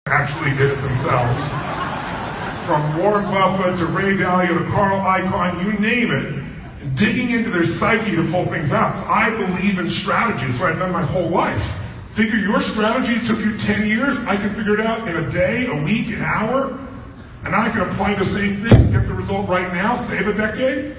actually did it themselves. From Warren Buffett to Ray Dalio to Carl Icahn, you name it, digging into their psyche to pull things out. So I believe in strategy. That's what I've done my whole life. Figure your strategy took you 10 years. I can figure it out in a day, a week, an hour. And I can apply the same thing, get the result right now, save a decade.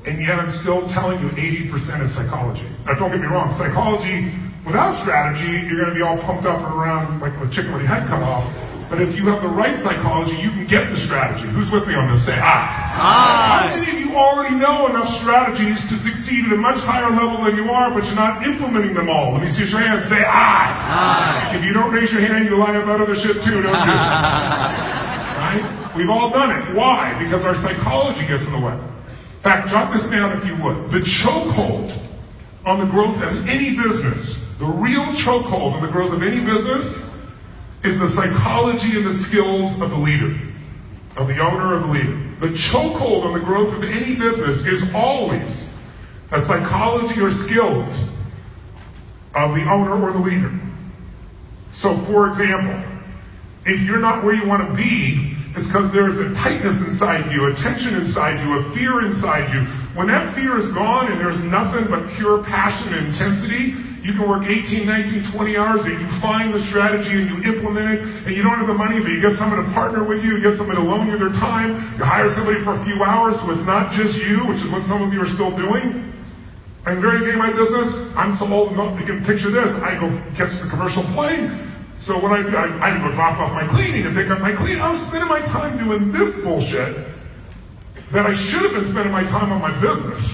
And yet I'm still telling you 80% is psychology. Now don't get me wrong, psychology without strategy, you're gonna be all pumped up and around like a chicken with your head cut off. But if you have the right psychology, you can get the strategy. Who's with me on this? Say aye. Aye. How many of you already know enough strategies to succeed at a much higher level than you are, but you're not implementing them all? Let me see your hand. Say aye. Aye. If you don't raise your hand, you lie about other shit too, don't you? Right? We've all done it. Why? Because our psychology gets in the way. In fact, jot this down if you would. The chokehold on the growth of any business, the real chokehold on the growth of any business, is the psychology and the skills of the leader, of the owner or the leader. The chokehold on the growth of any business is always a psychology or skills of the owner or the leader. So, for example, if you're not where you want to be, it's because there's a tightness inside you, a tension inside you, a fear inside you. When that fear is gone and there's nothing but pure passion and intensity, you can work 18, 19, 20 hours and you find the strategy and you implement it, and you don't have the money, but you get someone to partner with you get someone to loan you their time, you hire somebody for a few hours so it's not just you, which is what some of you are still doing. And the very beginning of my business, I'm so old enough, you can picture this, I go catch the commercial plane. So what I do, I go drop off my cleaning and pick up my cleaning. I was spending my time doing this bullshit that I should have been spending my time on my business.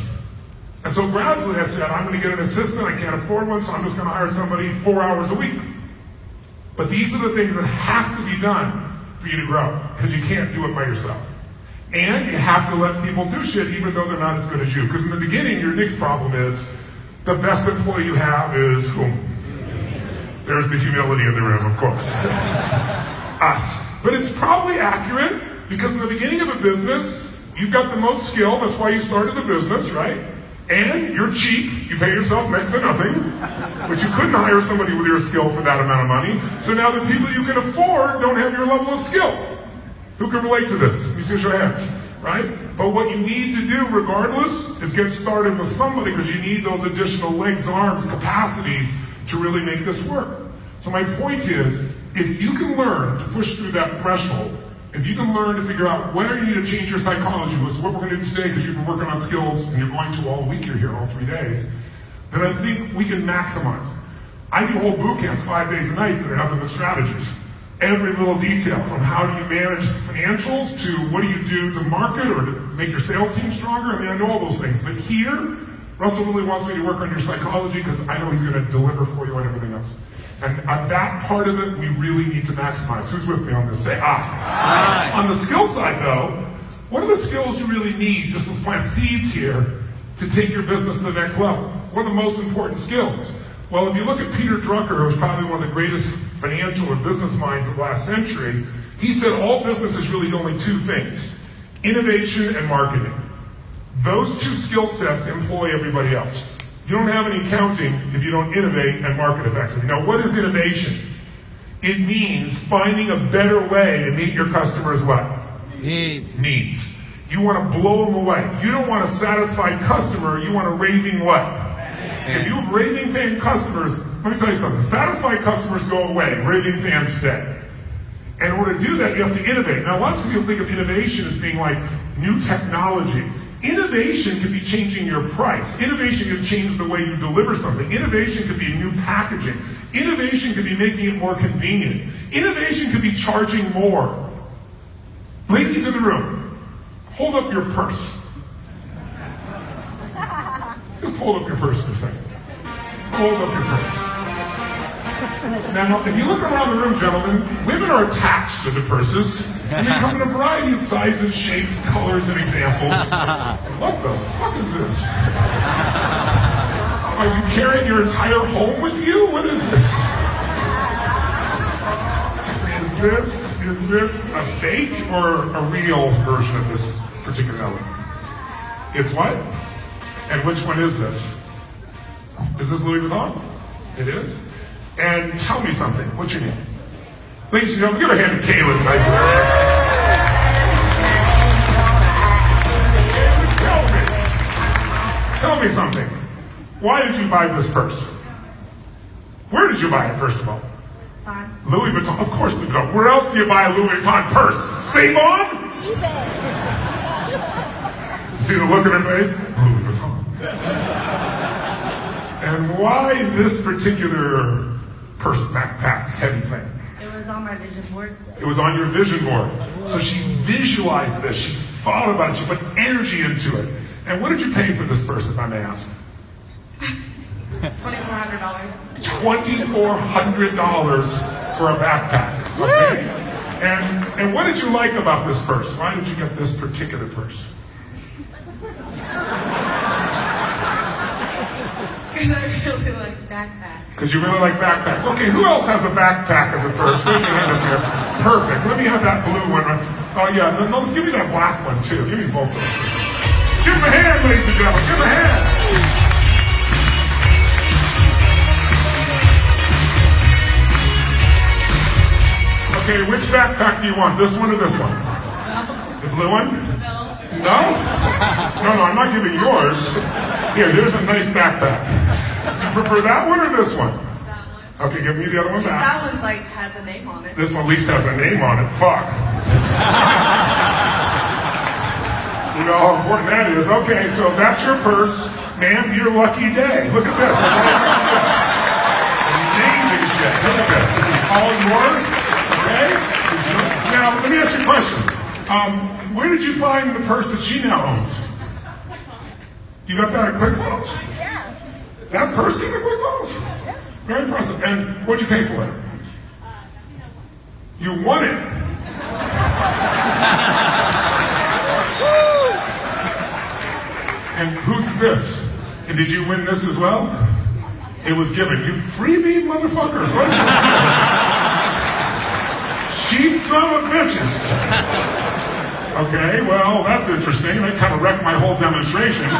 And so gradually I said, I'm going to get an assistant, I can't afford one, so I'm just going to hire somebody 4 hours a week. But these are the things that have to be done for you to grow, because you can't do it by yourself. And you have to let people do shit even though they're not as good as you. Because in the beginning, your next problem is, the best employee you have is whom? There's the humility in the room, of course. Us. But it's probably accurate, because in the beginning of a business, you've got the most skill, that's why you started the business, right? And you're cheap, you pay yourself next to nothing, but you couldn't hire somebody with your skill for that amount of money. So now the people you can afford don't have your level of skill. Who can relate to this? You see your hands, right? But what you need to do regardless is get started with somebody, because you need those additional legs, arms, capacities to really make this work. So my point is, if you can learn to push through that threshold, if you can learn to figure out where you need to change your psychology, which is what we're going to do today, because you've been working on skills and you're going to all week, you're here all 3 days, then I think we can maximize. I do whole boot camps 5 days a night that are nothing but strategies. Every little detail, from how do you manage the financials to what do you do to market or to make your sales team stronger. I mean, I know all those things. But here, Russell really wants me to work on your psychology, because I know he's going to deliver for you on everything else. And that part of it, we really need to maximize. Who's with me on this? Say aye. Aye. On the skill side, though, what are the skills you really need, just let's plant seeds here, to take your business to the next level? What are the most important skills? Well, if you look at Peter Drucker, who's probably one of the greatest financial and business minds of the last century, he said all business is really only two things: innovation and marketing. Those two skill sets employ everybody else. You don't have any accounting if you don't innovate and market effectively. Now, what is innovation? It means finding a better way to meet your customers' what? Needs. You want to blow them away. You don't want a satisfied customer, you want a raving what? If you have raving fan customers, let me tell you something. Satisfied customers go away, raving fans stay. And in order to do that, you have to innovate. Now, lots of people think of innovation as being like new technology. Innovation could be changing your price. Innovation could change the way you deliver something. Innovation could be new packaging. Innovation could be making it more convenient. Innovation could be charging more. Ladies in the room, hold up your purse. Just hold up your purse for a second. Hold up your purse. Now, if you look around the room, gentlemen, women are attached to the purses, and they come in a variety of sizes, shapes, colors, and examples. What the fuck is this? Are you carrying your entire home with you? What is this? Is this a fake or a real version of this particular element? It's what? And which one is this? Is this Louis Vuitton? It is? And tell me something. What's your name? Ladies and gentlemen, give a hand to Caleb. Tell me something. Why did you buy this purse? Where did you buy it, first of all? Louis Vuitton. Of course we go. Where else do you buy a Louis Vuitton purse? Save on? eBay. See the look on her face? Louis Vuitton. And why this particular purse, backpack, heavy thing? It was on my vision board. It was on your vision board. So she visualized this. She thought about it. She put energy into it. And what did you pay for this purse, if I may ask? $2,400. $2,400 for a backpack. Okay? And what did you like about this purse? Why did you get this particular purse? Because I really like backpacks. Because you really like backpacks. Okay, who else has a backpack as a purse? Raise your hand up here. Perfect. Let me have that blue one. Oh yeah, no, let's give me that black one too. Give me both of them. Give him a hand, ladies and gentlemen. Give him a hand. Okay, which backpack do you want? This one or this one? No. The blue one? No. No? No, I'm not giving yours. Here, here's a nice backpack. Do you prefer that one or this one? That one. Okay, give me the other one back. That one's like has a name on it. This one at least has a name on it. Fuck. You know how important that is. Okay, so that's your purse. Ma'am, your lucky day. Look at this. Amazing shit. Look at this. This is all yours. Okay? Now, let me ask you a question. Where did you find the purse that she now owns? You got that at QuickFones? Yeah. That purse came at QuickFones? Yeah. Very impressive. And what'd you pay for it? You won it. And whose is this? And did you win this as well? It was given. You freebie motherfuckers. What is this? Cheap son of bitches. Okay, well, that's interesting. That kind of wrecked my whole demonstration.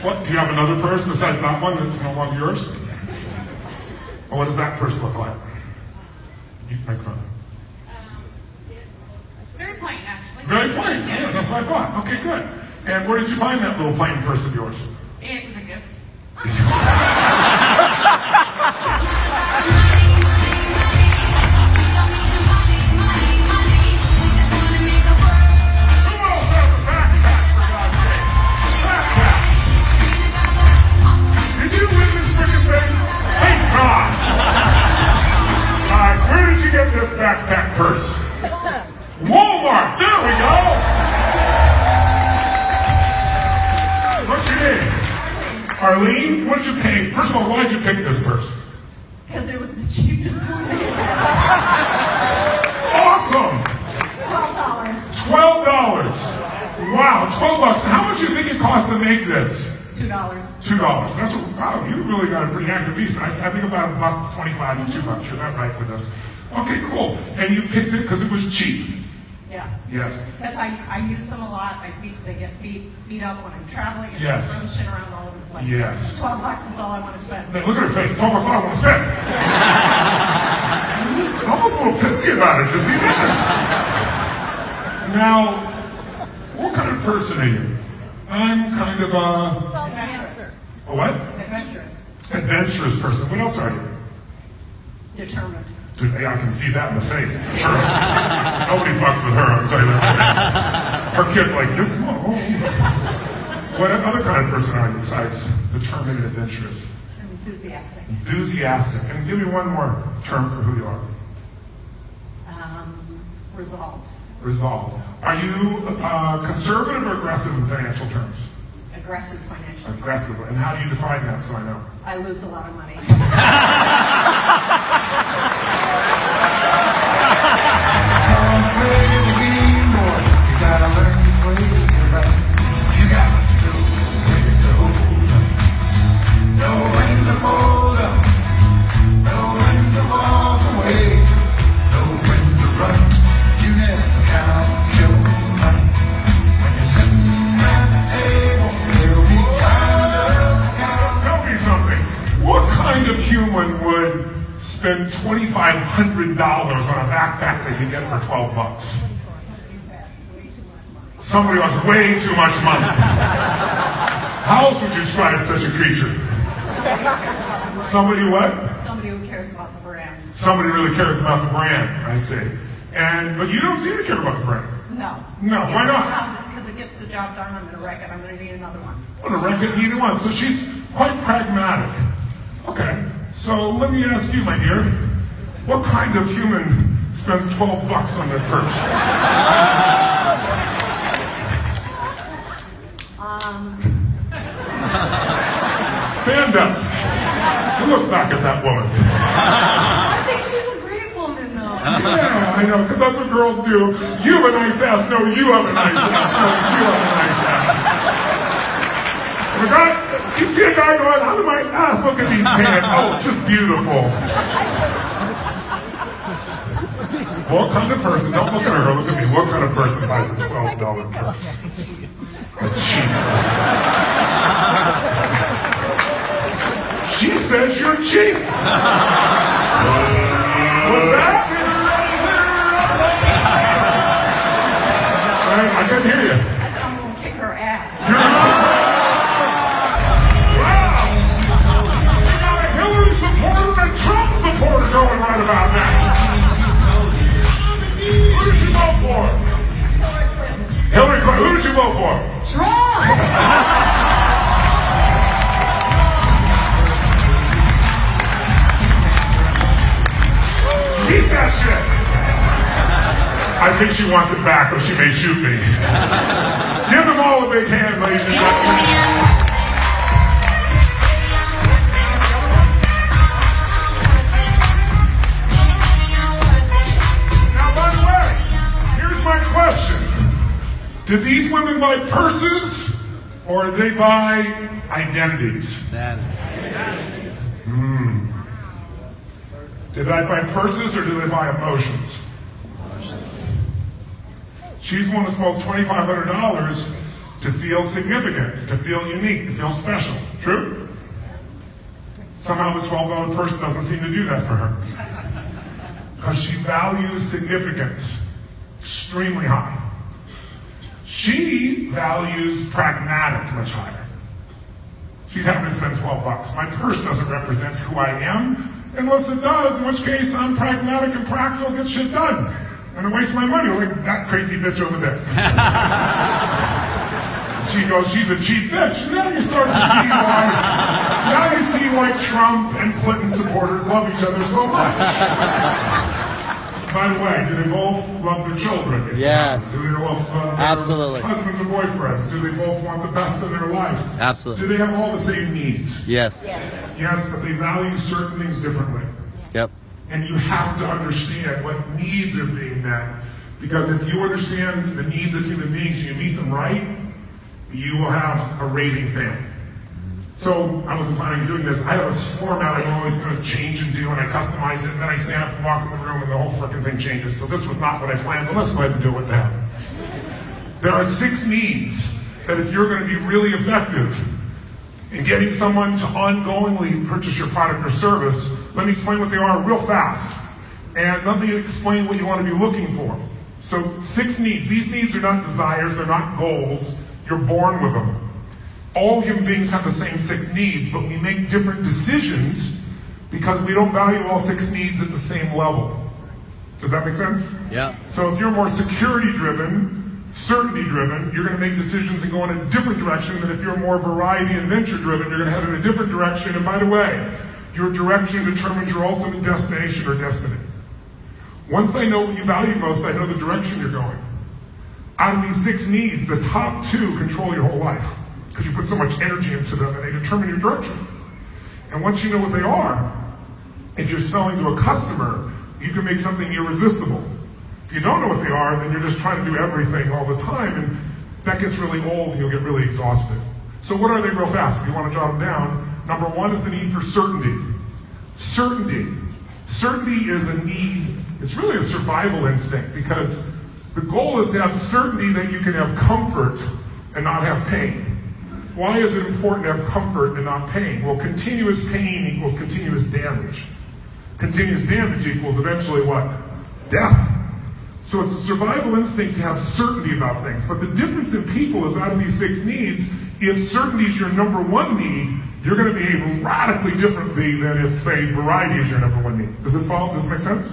What, do you have another purse besides that one that's no longer yours? Well, what does that purse look like? You think so? Very plain, actually. Very plain. Yes, that's what I thought. Okay, good. And where did you find that little plain purse of yours? It was a gift. Did you win this freaking thing? Thank God. All right, where did you get this backpack purse? Walmart. There we go. What's your name? Arlene, what did you pay? First of all, why did you pick this purse? Because it was the cheapest one. Awesome. $12. $12. Wow, $12. How much do you think it cost to make this? $2. $2. That's wow. You really got a pretty active piece. I think about $1.25 to $2. You're that right for this. Okay, cool. And you picked it because it was cheap. Yeah. Yes. Because I use them a lot. They get beat up when I'm traveling and Yes. throwing shit around all over the place. Yes. $12 is all I want to spend. Now, look at her face. $12 I want to spend. I'm almost a little pissy about it. You see that? Now, what kind of person are you? I'm kind of a what? Adventurous. Adventurous person. What else are you? Determined. Dude, yeah, I can see that in the face. Sure. Nobody fucks with her, I'll tell you that. Her kid's like, this is what other kind of person are you besides determined and adventurous? Enthusiastic. Enthusiastic. And give me one more term for who you are. Resolved. Resolved. Are you conservative or aggressive in financial terms? Aggressive financially. Aggressive. And how do you define that so I know? I lose a lot of money. Spend $2,500 on a backpack they can get for 12 bucks. Somebody wants way too much money. How else would you describe such a creature? Somebody what? Somebody who cares about the brand. Somebody really cares about the brand, I see. But you don't seem to care about the brand. No. No, why not? Because it gets the job done. I'm going to wreck it. I'm going to need another one. I'm going to wreck it, need one. So she's quite pragmatic. Okay, so let me ask you, my dear, what kind of human spends 12 bucks on their purse? Stand up. Look back at that woman. I think she's a great woman, though. Yeah, I know, because that's what girls do. You have a nice ass. No, you have a nice ass. No, you have a nice ass. The guy, you see a guy going, how do my ass look at these pants? Oh, just beautiful. What kind of person, don't look at her, look at me. What kind of person buys a $12 purse? A cheap person. She says you're cheap. What's that? I couldn't hear you. I'm going to kick her ass. Wow. You got a Hillary supporter and a Trump supporter going right about now. Who did you vote for? Hillary Clinton. Who did you vote for? Trump! Keep that shit. I think she wants it back, or she may shoot me. Give them all a big hand, ladies and gentlemen. Now, by the way, here's my question. Did these women buy purses, or did they buy identities? Did I buy purses or did they buy emotions? She's one to smoke $2,500 to feel significant, to feel unique, to feel special. True? Somehow the $12 purse doesn't seem to do that for her. Because she values significance extremely high. She values pragmatic much higher. She's happy to spend 12 bucks. My purse doesn't represent who I am. Unless it does, in which case I'm pragmatic and practical, get shit done. And I waste my money like that crazy bitch over there. She goes, she's a cheap bitch. And then you start to see why, now you see why Trump and Clinton supporters love each other so much. By the way, do they both love their children? Yes. Do they love their Absolutely. husbands and boyfriends? Do they both want the best in their life? Absolutely. Do they have all the same needs? Yes. Yes, but they value certain things differently. Yep. And you have to understand what needs are being met. Because if you understand the needs of human beings and you meet them right, you will have a raving family. So I wasn't planning on doing this. I have a format I'm always going to change and do, and I customize it, and then I stand up and walk in the room and the whole freaking thing changes. So this was not what I planned, but let's go ahead and do it now. There are 6 needs that if you're going to be really effective in getting someone to ongoingly purchase your product or service, let me explain what they are real fast. And let me explain what you want to be looking for. So 6 needs. These needs are not desires, they're not goals. You're born with them. All human beings have the same 6 needs, but we make different decisions because we don't value all 6 needs at the same level. Does that make sense? Yeah. So if you're more security-driven, certainty-driven, you're going to make decisions and go in a different direction than if you're more variety and venture-driven, you're going to head in a different direction. And by the way, your direction determines your ultimate destination or destiny. Once I know what you value most, I know the direction you're going. Out of these 6 needs, the top 2 control your whole life because you put so much energy into them and they determine your direction. And once you know what they are, if you're selling to a customer, you can make something irresistible. If you don't know what they are, then you're just trying to do everything all the time, and that gets really old and you'll get really exhausted. So what are they real fast? If you want to jot them down, number 1 is the need for certainty. Certainty. Certainty is a need, it's really a survival instinct because the goal is to have certainty that you can have comfort and not have pain. Why is it important to have comfort and not pain? Well, continuous pain equals continuous damage. Continuous damage equals eventually what? Death. So it's a survival instinct to have certainty about things. But the difference in people is out of these 6 needs, if certainty is your number 1 need, you're going to behave radically differently than if, say, variety is your number 1 need. Does this follow? Does this make sense?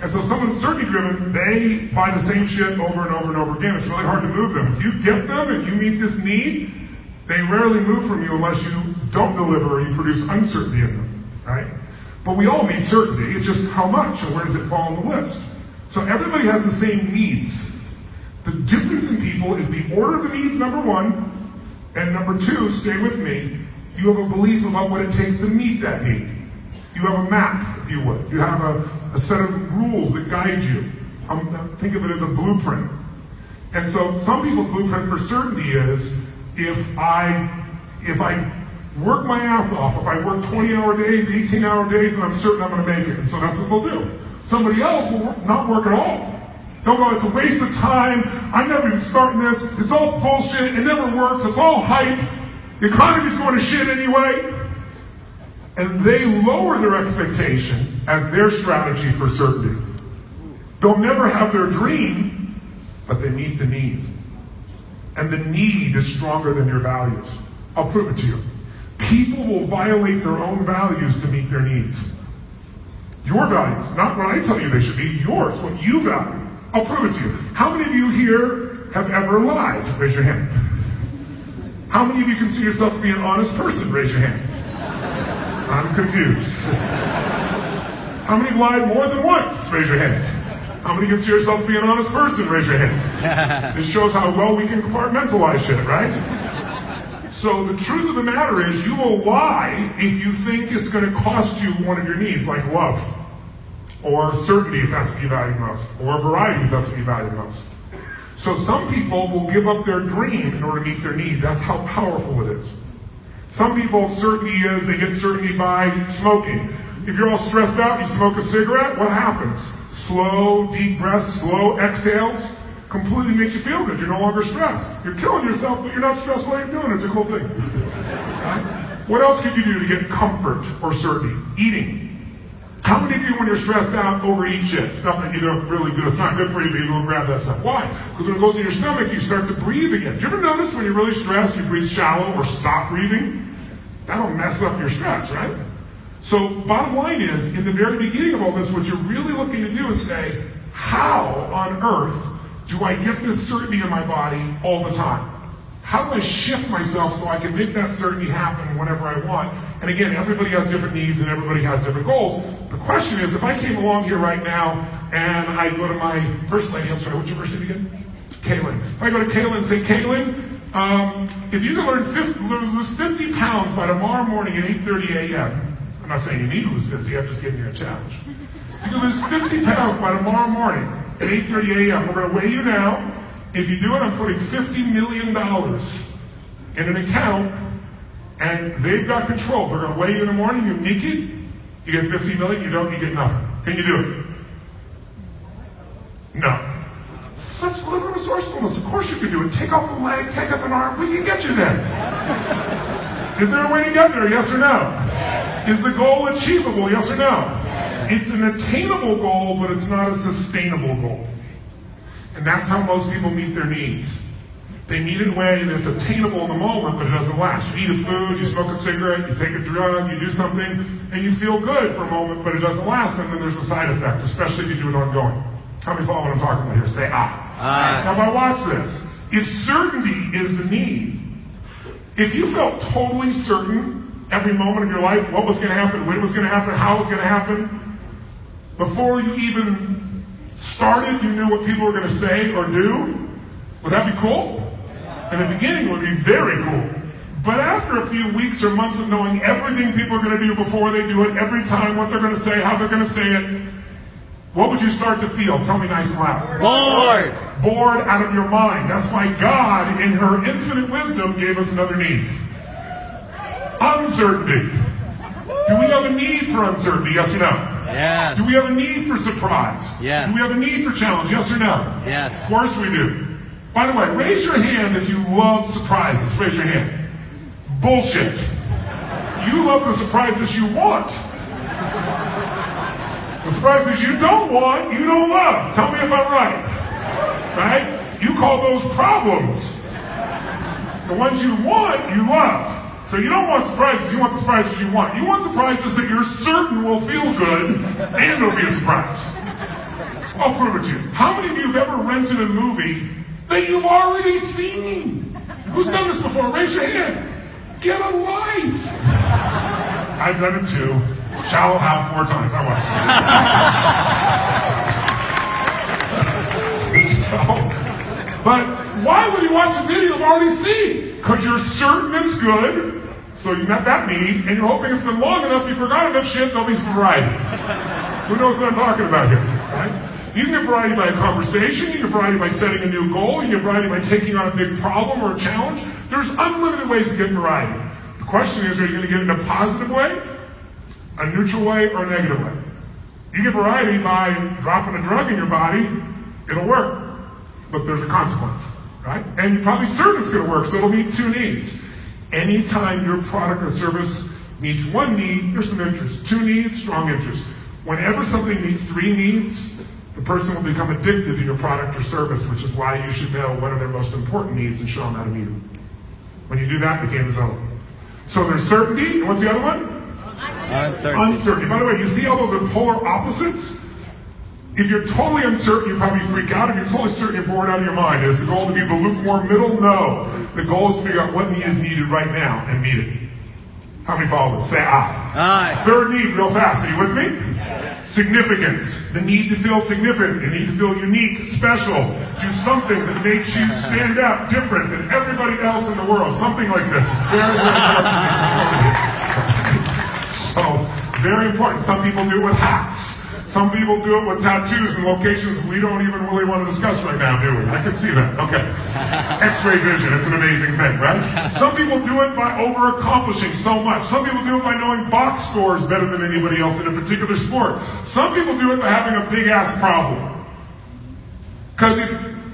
And so someone certainty driven, they buy the same shit over and over and over again. It's really hard to move them. If you get them and you meet this need, they rarely move from you unless you don't deliver or you produce uncertainty in them, right? But we all need certainty. It's just how much and where does it fall on the list? So everybody has the same needs. The difference in people is the order of the needs, number 1, and number 2, stay with me, you have a belief about what it takes to meet that need. You have a map, if you would. You have a set of rules that guide you. Think of it as a blueprint. And so some people's blueprint for certainty is, if I work my ass off, if I work 20-hour days, 18-hour days, then I'm certain I'm going to make it. And so that's what they'll do. Somebody else will not work at all. They'll go, it's a waste of time. I'm never even starting this. It's all bullshit. It never works. It's all hype. The economy's going to shit anyway. And they lower their expectation as their strategy for certainty. They'll never have their dream, but they meet the need. And the need is stronger than your values. I'll prove it to you. People will violate their own values to meet their needs. Your values, not what I tell you they should be, yours, what you value. I'll prove it to you. How many of you here have ever lied? Raise your hand. How many of you consider yourself to be an honest person? Raise your hand. I'm confused. How many have lied more than once? Raise your hand. How many consider yourself to be an honest person? Raise your hand. This shows how well we can compartmentalize shit, right? So the truth of the matter is, you will lie if you think it's going to cost you one of your needs, like love, or certainty if that's what you value most, or variety if that's what you value most. So some people will give up their dream in order to meet their need. That's how powerful it is. Some people, certainty is, they get certainty by smoking. If you're all stressed out, you smoke a cigarette, what happens? Slow, deep breaths, slow exhales, completely makes you feel good. You're no longer stressed. You're killing yourself, but you're not stressed while you're doing it. It's a cool thing. Right? What else could you do to get comfort or certainty? Eating. How many of you, when you're stressed out, overeat shit? Stuff that you don't really do. It's not good for you, but you go grab that stuff. Why? Because when it goes in your stomach, you start to breathe again. Do you ever notice when you're really stressed, you breathe shallow or stop breathing? That'll mess up your stress, right? So bottom line is, in the very beginning of all this, what you're really looking to do is say, how on earth do I get this certainty in my body all the time? How do I shift myself so I can make that certainty happen whenever I want? And again, everybody has different needs and everybody has different goals. The question is, if I came along here right now and I go to my first lady, I'm sorry, what's your first name again? Kaylin. If I go to Kaylin and say, Kaylin, if you can lose 50 pounds by tomorrow morning at 8:30 a.m., I'm not saying you need to lose 50, I'm just giving you a challenge. If you can lose 50 pounds by tomorrow morning at 8:30 a.m., we're going to weigh you now. If you do it, I'm putting $50 million in an account, and they've got control. They're going to weigh you in the morning, you make it, you get $50 million, you don't, you get nothing. Can you do it? No. Such little resourcefulness. Of course you can do it. Take off a leg, take off an arm, we can get you there. Is there a way to get there, yes or no? Yes. Is the goal achievable, yes or no? Yes. It's an attainable goal, but it's not a sustainable goal. And that's how most people meet their needs. They meet in a way that's attainable in the moment, but it doesn't last. You eat a food, you smoke a cigarette, you take a drug, you do something, and you feel good for a moment, but it doesn't last, and then there's a side effect, especially if you do it ongoing. How many follow what I'm talking about here? Say, Now, now watch this. If certainty is the need, if you felt totally certain every moment of your life what was going to happen, when it was going to happen, how it was going to happen, before you even started, you knew what people were going to say or do, would that be cool? In the beginning, it would be very cool. But after a few weeks or months of knowing everything people are going to do before they do it, every time, what they're going to say, how they're going to say it, what would you start to feel? Tell me nice and loud. Bored. Bored out of your mind. That's why God, in her infinite wisdom, gave us another need. Uncertainty. Do we have a need for uncertainty? Yes or no? Yes. Do we have a need for surprise? Yes. Do we have a need for challenge? Yes or no? Yes. Of course we do. By the way, raise your hand if you love surprises. Raise your hand. Bullshit. You love the surprises you want. surprises you don't want, you don't love. Tell me if I'm right. Right? You call those problems. The ones you want, you love. So you don't want surprises, you want the surprises you want. You want surprises that you're certain will feel good and it'll be a surprise. I'll prove it to you. How many of you have ever rented a movie that you've already seen? Who's done this before? Raise your hand. Get a life. I've done it too. Shall have 4 times. I was. But why would you watch a video you've already seen? Because you're certain it's good. So you met that need, and you're hoping it's been long enough, you forgot enough shit, there'll be some variety. Who knows what I'm talking about here, right? You can get variety by a conversation, you can get variety by setting a new goal, you can get variety by taking on a big problem or a challenge. There's unlimited ways to get variety. The question is, are you going to get it in a positive way, a neutral way, or a negative way? You get variety by dropping a drug in your body, it'll work, but there's a consequence, right? And you're probably certain it's going to work, so it'll meet 2 needs. Anytime your product or service meets 1 need, there's some interest. 2 needs, strong interest. Whenever something meets 3 needs, the person will become addicted to your product or service, which is why you should know what are their most important needs and show them how to meet them. When you do that, the game is over. So there's certainty, and what's the other one? Uncertainty. Uncertainty. By the way, you see how those are polar opposites? If you're totally uncertain, you probably freak out. If you're totally certain, you're bored out of your mind. Is the goal to be the lukewarm middle? No. The goal is to figure out what need is needed right now and meet it. How many follow this? Say aye. Aye. 3rd need, real fast. Are you with me? Yes. Significance. The need to feel significant. The need to feel unique, special. Do something that makes you stand out different than everybody else in the world. Something like this. It's very, very important. So, very important. Some people do it with hats. Some people do it with tattoos and locations we don't even really want to discuss right now, do we? I can see that. Okay. X-ray vision, it's an amazing thing, right? Some people do it by over-accomplishing so much. Some people do it by knowing box scores better than anybody else in a particular sport. Some people do it by having a big-ass problem. Because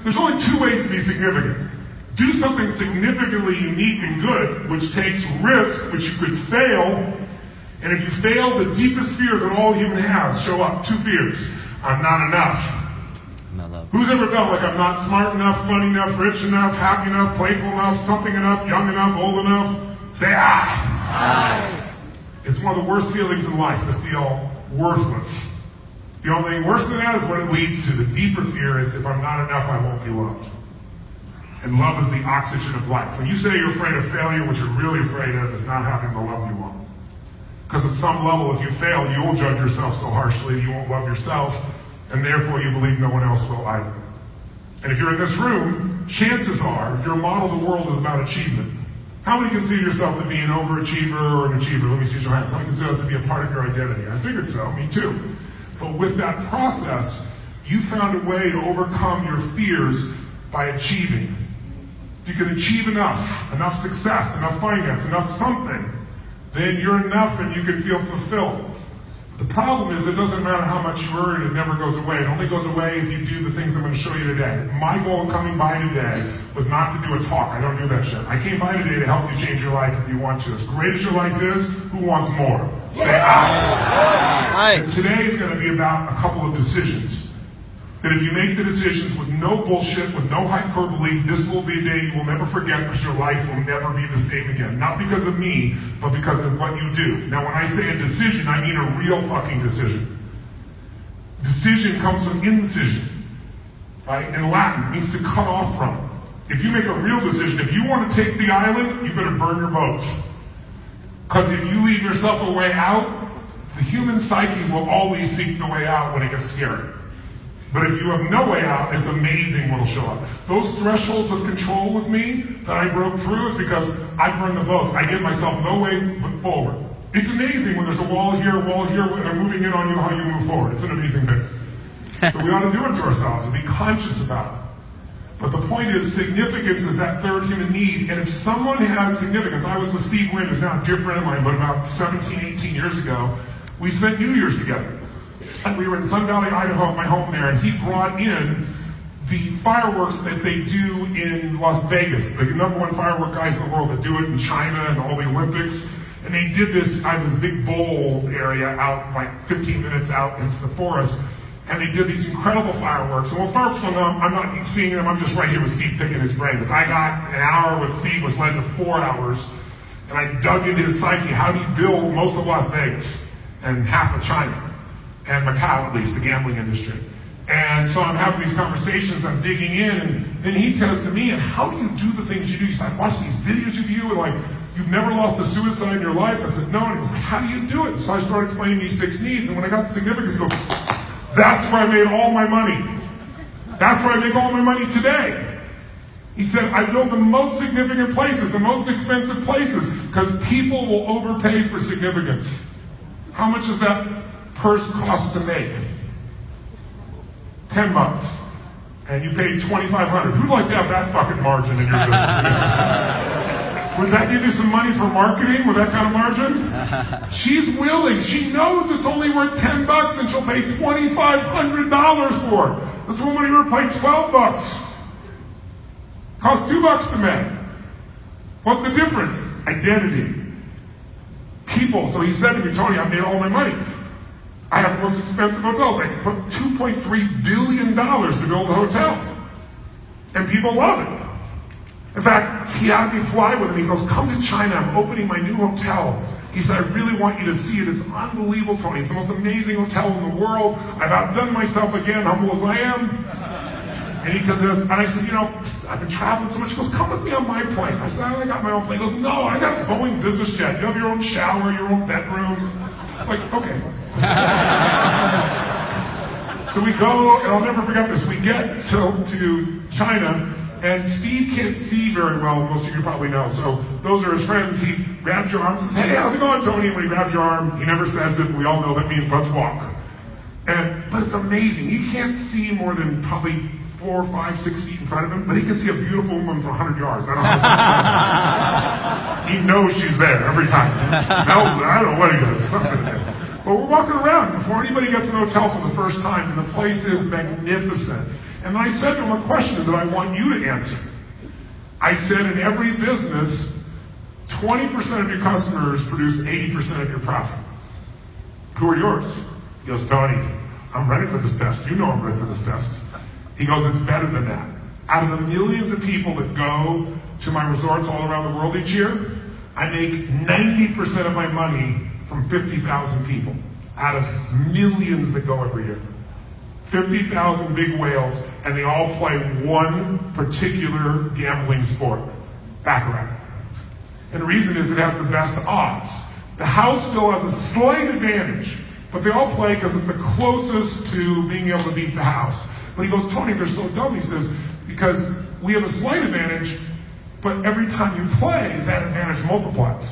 there's only 2 ways to be significant. Do something significantly unique and good, which takes risk, which you could fail. And if you fail, the deepest fear that all human has show up. 2 fears. I'm not enough. Not love. Who's ever felt like I'm not smart enough, funny enough, rich enough, happy enough, playful enough, something enough, young enough, old enough? Say aye. Aye. It's one of the worst feelings in life to feel worthless. The only thing worse than that is what it leads to. The deeper fear is if I'm not enough, I won't be loved. And love is the oxygen of life. When you say you're afraid of failure, what you're really afraid of is not having the love you want. Because at some level, if you fail, you will judge yourself so harshly, you won't love yourself, and therefore you believe no one else will either. And if you're in this room, chances are your model of the world is about achievement. How many consider yourself to be an overachiever or an achiever? Let me see your hands. How many consider that to be a part of your identity? I figured so, me too. But with that process, you found a way to overcome your fears by achieving. If you can achieve enough success, enough finance, enough something, then you're enough and you can feel fulfilled. The problem is it doesn't matter how much you earn, it never goes away. It only goes away if you do the things I'm going to show you today. My goal in coming by today was not to do a talk. I don't do that shit. I came by today to help you change your life if you want to. As great as your life is, who wants more? Say aye. Aye. And today is going to be about a couple of decisions. That if you make the decisions with no bullshit, with no hyperbole, this will be a day you will never forget because your life will never be the same again. Not because of me, but because of what you do. Now when I say a decision, I mean a real fucking decision. Decision comes from incision, right? In Latin, it means to cut off from. If you make a real decision, if you want to take the island, you better burn your boats. Because if you leave yourself a way out, the human psyche will always seek the way out when it gets scary. But if you have no way out, it's amazing what'll show up. Those thresholds of control with me that I broke through is because I burned the boats. I give myself no way but forward. It's amazing when there's a wall here, and I'm moving in on you, how you move forward. It's an amazing thing. So we ought to do it to ourselves and be conscious about it. But the point is, significance is that 3rd human need. And if someone has significance, I was with Steve Wynn, who's now a dear friend of mine, but about 17, 18 years ago, we spent New Year's together. And we were in Sun Valley, Idaho, my home there, and he brought in the fireworks that they do in Las Vegas, the #1 firework guys in the world that do it in China and all the Olympics. And they did this, I have this big bowl area out, like 15 minutes out into the forest, and they did these incredible fireworks. And when fireworks going on, I'm not seeing them, I'm just right here with Steve picking his brain. Because I got an hour with Steve, which led to 4 hours, and I dug into his psyche. How do you build most of Las Vegas and half of China, and Macau at least, the gambling industry? And so I'm having these conversations, I'm digging in, and then he says to me, and how do you do the things you do? He said, I watch these videos of you, and like, you've never lost a suicide in your life? I said, no. And he was like, how do you do it? So I started explaining these 6 needs, and when I got to significance, he goes, that's where I made all my money. That's where I make all my money today. He said, I build the most significant places, the most expensive places, because people will overpay for significance. How much does that purse cost to make? $10. And you paid $2,500. Who'd like to have that fucking margin in your business? Would that give you some money for marketing with that kind of margin? She's willing. She knows it's only worth $10 and she'll pay $2,500 for it. This woman here paid $12. Cost $2 to make. What's the difference? Identity. People. So he said to me, Tony, I made all my money. I have the most expensive hotels. I put $2.3 billion to build a hotel. And people love it. In fact, he had me fly with him. He goes, come to China. I'm opening my new hotel. He said, I really want you to see it. It's unbelievable, Tony. It's the most amazing hotel in the world. I've outdone myself again, humble as I am. And he goes, and I said, you know, I've been traveling so much. He goes, come with me on my plane. I said, I only got my own plane. He goes, no, I got a Boeing business jet. You have your own shower, your own bedroom. It's like, okay. So we go, and I'll never forget this. We get to China, and Steve can't see very well, most of you probably know. So those are his friends. He grabs your arm and says, hey, how's it going, Tony? And when he grabs your arm, he never says it, but we all know that means let's walk. But it's amazing. He can't see more than probably 4, 5, 6 feet in front of him, but he can see a beautiful woman from 100 yards. I don't know. He knows she's there every time. He smells it. I don't know what he does. Something. But we're walking around before anybody gets an hotel for the first time, and the place is magnificent. And I said to him a question that I want you to answer. I said, in every business, 20% of your customers produce 80% of your profit. Who are yours? He goes, Tony, I'm ready for this test. You know I'm ready for this test. He goes, it's better than that. Out of the millions of people that go to my resorts all around the world each year, I make 90% of my money from 50,000 people out of millions that go every year. 50,000 big whales, and they all play one particular gambling sport, baccarat. And the reason is it has the best odds. The house still has a slight advantage, but they all play because it's the closest to being able to beat the house. But he goes, Tony, they're so dumb. He says, because we have a slight advantage, but every time you play, that advantage multiplies.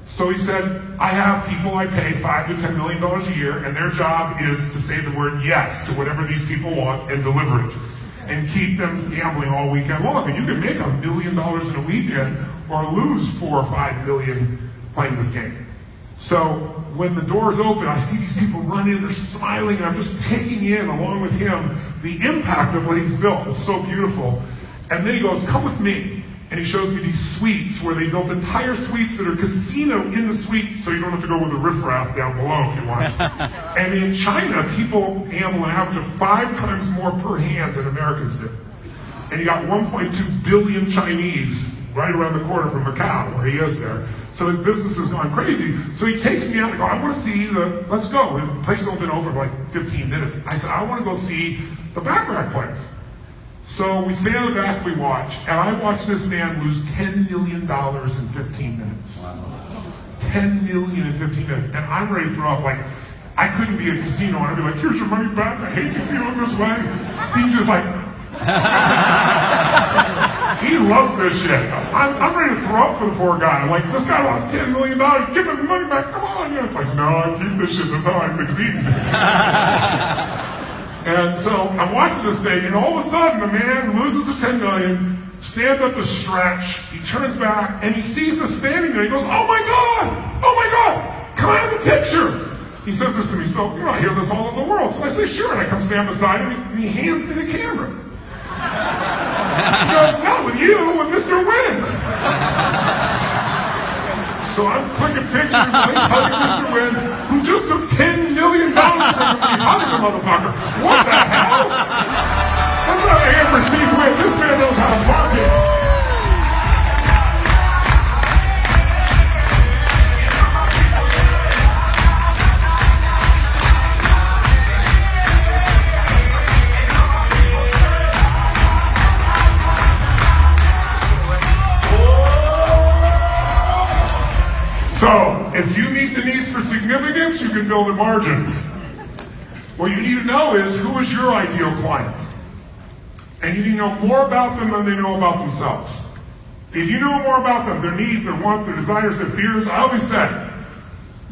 So he said, I have people I pay $5 to $10 million a year, and their job is to say the word yes to whatever these people want and deliver it. And keep them gambling all weekend long. And you can make $1 million in a weekend or lose 4 or 5 million playing this game. So when the doors open, I see these people run in, they're smiling, and I'm just taking in, along with him, the impact of what he's built. It's so beautiful. And then he goes, come with me. And he shows me these suites where they built entire suites that are casino in the suite, so you don't have to go with a riffraff down below if you want. And in China, people gamble an average of 5 times more per hand than Americans do. And you got 1.2 billion Chinese right around the corner from Macau, where he is there. So his business has gone crazy. So he takes me out and goes, I want to see let's go. The place has only been open for like 15 minutes. I said, I want to go see the baccarat players. So we stand in the back, we watch, and I watch this man lose $10 million in 15 minutes. Wow. $10 million in 15 minutes. And I'm ready to throw up. Like, I couldn't be a casino and I'd be like, here's your money back. I hate you feeling this way. Steve's just like, he loves this shit. I'm ready to throw up for the poor guy. I'm like, this guy lost $10 million. Give him the money back. Come on. You know, it's like, no, I keep this shit. That's how I succeed. And so I'm watching this thing, and all of a sudden, the man loses the $10 million, stands up to stretch, he turns back, and he sees us standing there. He goes, oh my God, can I have a picture? He says this to me, so, you know, I hear this all over the world. So I say, sure, and I come stand beside him, and he hands me the camera. He goes, not with you, with Mr. Wynn. So I'm clicking pictures of me hugging Mr. Wynn, who just took $10 million from me hugging the motherfucker. What the hell? That's not an for Steve Wynn. This man knows how to market. So, if you meet the needs for significance, you can build a margin. What you need to know is, who is your ideal client? And you need to know more about them than they know about themselves. If you know more about them, their needs, their wants, their desires, their fears, I always said,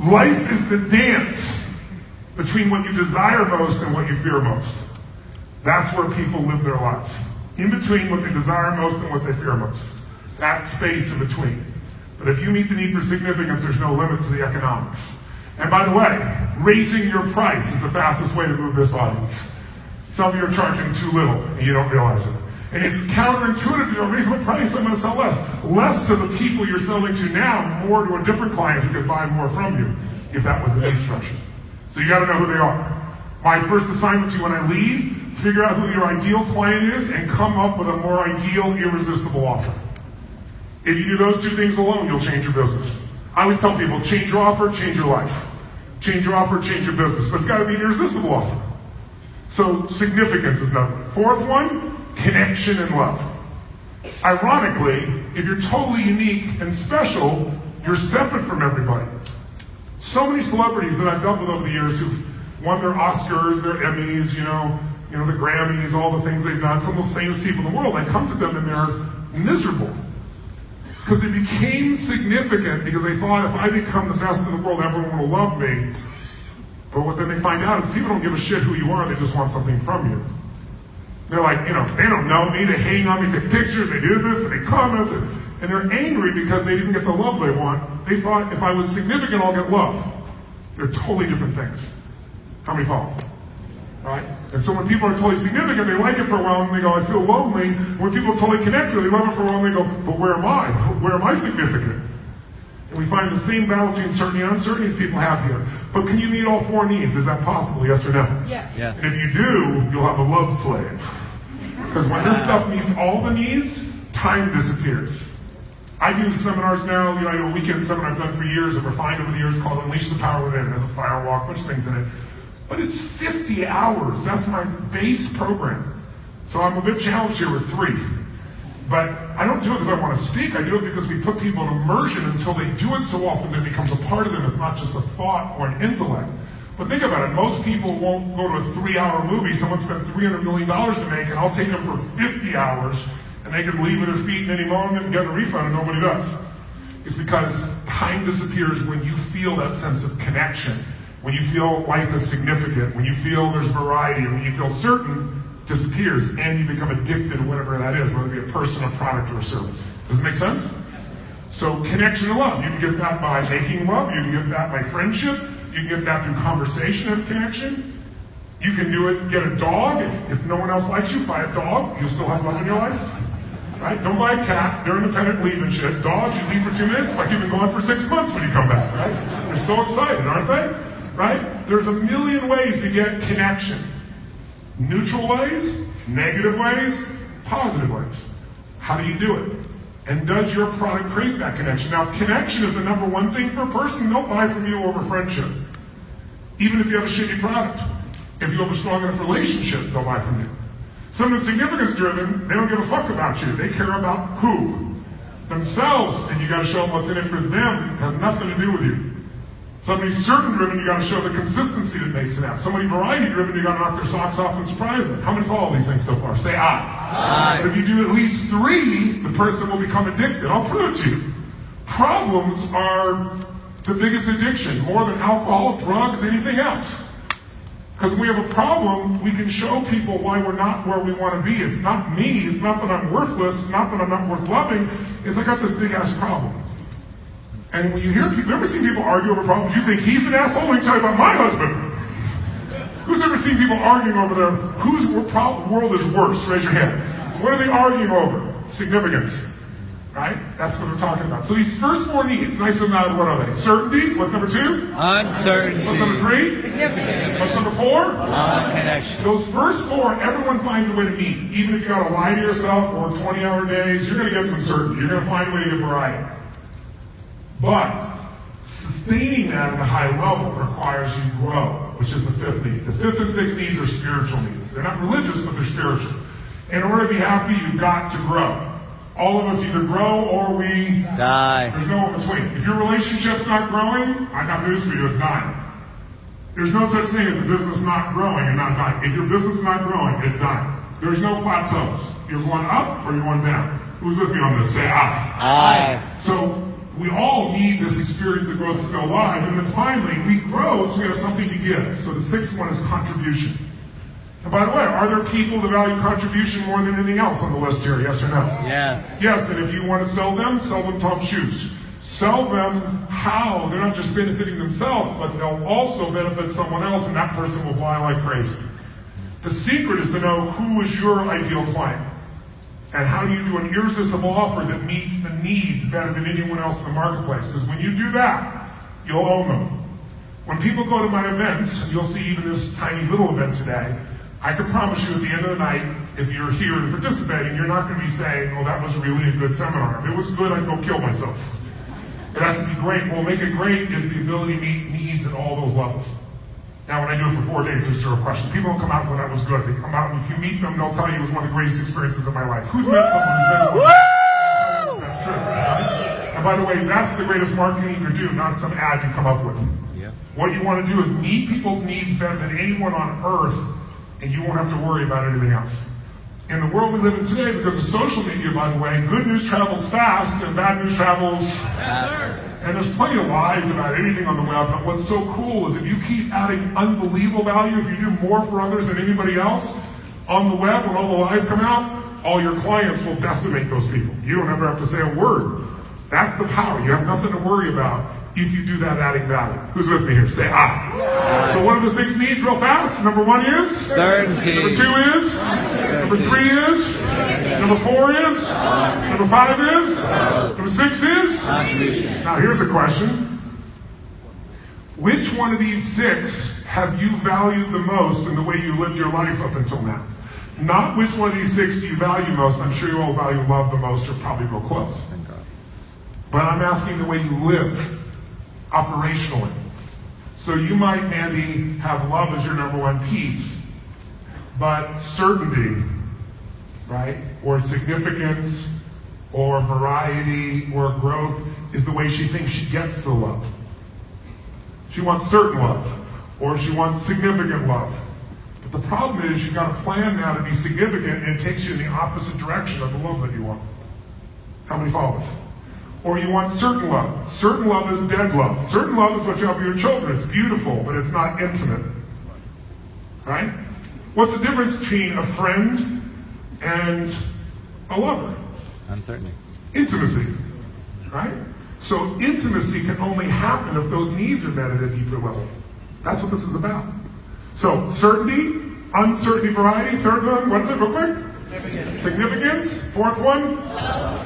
life is the dance between what you desire most and what you fear most. That's where people live their lives. In between what they desire most and what they fear most. That space in between. But if you meet the need for significance, there's no limit to the economics. And by the way, raising your price is the fastest way to move this audience. Some of you are charging too little, and you don't realize it. And it's counterintuitive. You raise my price, I'm going to sell less. Less to the people you're selling to now, more to a different client who could buy more from you, if that was the instruction. So you got to know who they are. My first assignment to you when I leave, figure out who your ideal client is and come up with a more ideal, irresistible offer. If you do those two things alone, you'll change your business. I always tell people, change your offer, change your life. Change your offer, change your business. But it's got to be an irresistible offer. So significance is number. Fourth one, connection and love. Ironically, if you're totally unique and special, you're separate from everybody. So many celebrities that I've dealt with over the years who've won their Oscars, their Emmys, you know, the Grammys, all the things they've done, some of those famous people in the world, I come to them and they're miserable. It's because they became significant because they thought if I become the best in the world, everyone will love me. But what then they find out is people don't give a shit who you are, they just want something from you. They're like, they don't know me, they hang on me, take pictures, they do this, and they comment, and they're angry because they didn't get the love they want. They thought if I was significant, I'll get love. They're totally different things. How many follow? Right? And so when people are totally significant, they like it for a while and they go, I feel lonely. When people are totally connected, they love it for a while and they go, but where am I? Where am I significant? And we find the same battle between certainty and uncertainty as people have here. But can you meet all four needs? Is that possible? Yes or no? Yes. Yes. And if you do, you'll have a love slave. Because when this stuff meets all the needs, time disappears. I do seminars now, I do a weekend seminar I've done for years and refined over the years called Unleash the Power Within. It has a fire walk, a bunch of things in it. But it's 50 hours. That's my base program. So I'm a bit challenged here with 3. But I don't do it because I want to speak. I do it because we put people in immersion until they do it so often that it becomes a part of them. It's not just a thought or an intellect. But think about it. Most people won't go to a 3-hour movie. Someone spent $300 million to make it. I'll take them for 50 hours, and they can leave with their feet in any moment and get a refund, and nobody does. It's because time disappears when you feel that sense of connection. When you feel life is significant, when you feel there's variety, when you feel certain, disappears, and you become addicted to whatever that is, whether it be a person, a product, or a service. Does it make sense? So connection and love. You can get that by making love. You can get that by friendship. You can get that through conversation and connection. You can do it, get a dog. If no one else likes you, buy a dog. You'll still have love in your life. Right? Don't buy a cat. They're independent, leave and shit. Dogs, you leave for 2 minutes, like you've been gone for 6 months when you come back, right? They're so excited, aren't they? Right? There's a million ways to get connection. Neutral ways, negative ways, positive ways. How do you do it? And does your product create that connection? Now, connection is the number one thing for a person. They'll buy from you over friendship. Even if you have a shitty product. If you have a strong enough relationship, they'll buy from you. Someone significance driven, they don't give a fuck about you. They care about who? Themselves. And you got to show them what's in it for them. It has nothing to do with you. Somebody certain driven, you got to show the consistency that makes it happen. Somebody variety driven, you got to knock their socks off and surprise them. How many follow these things so far? Say aye. But if you do at least 3, the person will become addicted. I'll prove it to you. Problems are the biggest addiction, more than alcohol, drugs, anything else. Because when we have a problem, we can show people why we're not where we want to be. It's not me. It's not that I'm worthless. It's not that I'm not worth loving. It's I got this big-ass problem. And when you hear people, ever seen people argue over problems, you think he's an asshole? Let me tell you about my husband. Who's ever seen people arguing over there? Whose world is worse? Raise your hand. What are they arguing over? Significance. Right? That's what we're talking about. So these first four needs, nice and loud, what are they? Certainty. What's number two? Uncertainty. What's number three? Significance. What's number four? Connection. Those first four, everyone finds a way to meet. Even if you got to lie to yourself or 20-hour days, you're going to get some certainty. You're going to find a way to get variety. But sustaining that at a high level requires you to grow, which is the fifth need. The fifth and sixth needs are spiritual needs. They're not religious, but they're spiritual. In order to be happy, you've got to grow. All of us either grow or we die. There's no in between. If your relationship's not growing, I got news for you, it's dying. There's no such thing as a business not growing and not dying. If your business is not growing, it's dying. There's no plateaus. You're going up or you're going down. Who's with me on this? Say aye. Aye. So we all need this experience of growth to feel alive, and then finally we grow so we have something to give. So the sixth one is contribution. And by the way, are there people that value contribution more than anything else on the list here? Yes or no? Yes. Yes, and if you want to sell them Tom's shoes. Sell them how they're not just benefiting themselves, but they'll also benefit someone else, and that person will fly like crazy. The secret is to know who is your ideal client, and how do you do an irresistible offer that meets the needs better than anyone else in the marketplace. Because when you do that, you'll own them. When people go to my events, and you'll see even this tiny little event today, I can promise you at the end of the night, if you're here and participating, you're not going to be saying, oh, that was really a good seminar. If it was good, I'd go kill myself. It has to be great. What will make it great is the ability to meet needs at all those levels. Now, when I do it for 4 days, there's zero question. People don't come out when that was good. They come out, and if you meet them, they'll tell you it was one of the greatest experiences of my life. Who's met someone who's been one? That's true. Right? And by the way, that's the greatest marketing you can do, not some ad you come up with. Yeah. What you want to do is meet people's needs better than anyone on earth, and you won't have to worry about anything else. In the world we live in today, because of social media, by the way, good news travels fast and bad news travels faster. And there's plenty of lies about anything on the web, but what's so cool is if you keep adding unbelievable value, if you do more for others than anybody else, on the web, when all the lies come out, all your clients will decimate those people. You don't ever have to say a word. That's the power. You have nothing to worry about if you do that adding value. Who's with me here? Say aye. So what are the 6 needs real fast? Number 1 is? Certainty. Number 2 is? Number 3 is? Number 4 is? Number 5 is? Number 6 is? Contribution. Now here's a question. Which one of these 6 have you valued the most in the way you lived your life up until now? Not which one of these 6 do you value most. I'm sure you all value love the most, or probably real close. But I'm asking the way you live operationally. So you might, Mandy, have love as your number 1 piece, but certainty, right, or significance, or variety, or growth is the way she thinks she gets the love. She wants certain love, or she wants significant love. But the problem is you've got a plan now to be significant, and it takes you in the opposite direction of the love that you want. How many follow this? Or you want certain love. Certain love is dead love. Certain love is what you have for your children. It's beautiful, but it's not intimate. Right? What's the difference between a friend and a lover? Uncertainty. Intimacy. Right? So intimacy can only happen if those needs are met at a deeper level. That's what this is about. So certainty, uncertainty, variety. Third one, what's it real quick? Significance. Fourth one?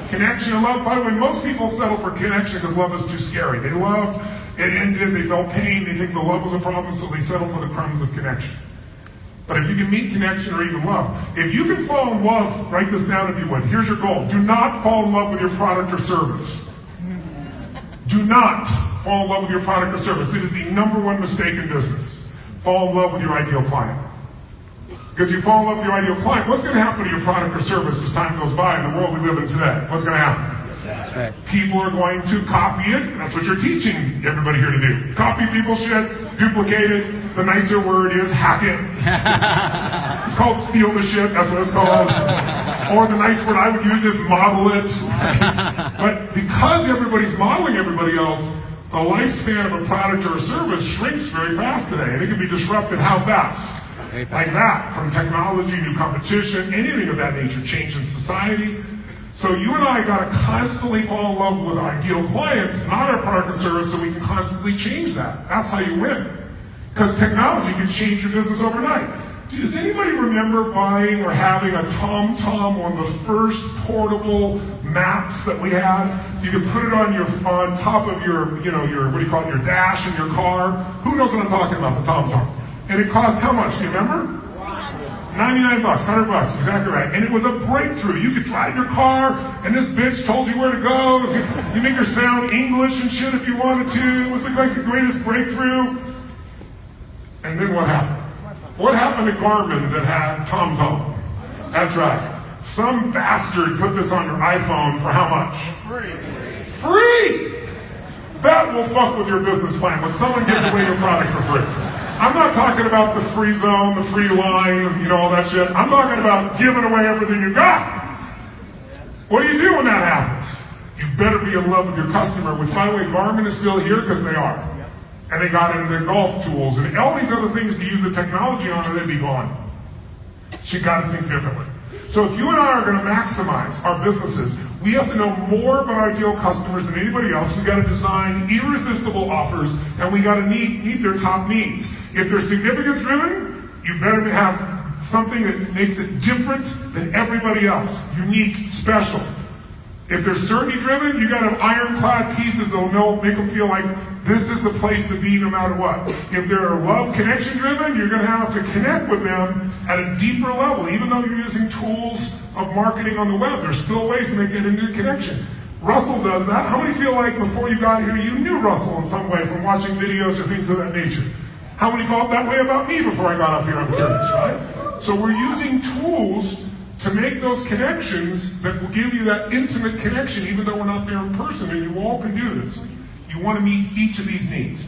Connection and love. By the way, most people settle for connection because love is too scary. They loved, it ended, they felt pain, they think the love was a problem, so they settle for the crumbs of connection. But if you can meet connection or even love, if you can fall in love, write this down if you would. Here's your goal. Do not fall in love with your product or service. Do not fall in love with your product or service. It is the number 1 mistake in business. Fall in love with your ideal client. Because you fall in love with your ideal client, what's going to happen to your product or service as time goes by in the world we live in today? What's going to happen? That's right. People are going to copy it, and that's what you're teaching everybody here to do. Copy people's shit, duplicate it. The nicer word is hack it. It's called steal the shit, that's what it's called. Or the nice word I would use is model it. But because everybody's modeling everybody else, the lifespan of a product or a service shrinks very fast today, and it can be disrupted how fast? Like that, from technology, new competition, anything of that nature, change in society. So you and I got to constantly fall in love with our ideal clients, not our product and service, so we can constantly change that. That's how you win. Because technology can change your business overnight. Does anybody remember buying or having a TomTom, one of the first portable maps that we had. You could put it on top of your, your, what do you call it, your dash in your car. Who knows what I'm talking about, the TomTom? And it cost how much, do you remember? 99 bucks, 100 bucks, exactly right. And it was a breakthrough. You could drive your car, and this bitch told you where to go. You make her sound English and shit if you wanted to. It was like the greatest breakthrough. And then what happened? What happened to Garmin that had TomTom? That's right. Some bastard put this on your iPhone for how much? Free! That will fuck with your business plan when someone gives away your product for free. I'm not talking about the free zone, the free line, all that shit. I'm talking about giving away everything you got. What do you do when that happens? You better be in love with your customer, which, by the way, Garmin is still here because they are. And they got into the golf tools and all these other things to use the technology on, or they'd be gone. So you got to think differently. So if you and I are going to maximize our businesses, we have to know more about our ideal customers than anybody else. We got to design irresistible offers, and we got to meet their top needs. If they're significance driven, you better have something that makes it different than everybody else, unique, special. If they're certainty driven, you got to have ironclad pieces that'll make them feel like this is the place to be no matter what. If they're love connection driven, you're going to have to connect with them at a deeper level. Even though you're using tools of marketing on the web, there's still ways to make it into a connection. Russell does that. How many feel like before you got here, you knew Russell in some way from watching videos or things of that nature? How many felt that way about me before I got up here? I'm curious, right? So we're using tools to make those connections that will give you that intimate connection, even though we're not there in person, and you all can do this. You want to meet each of these needs.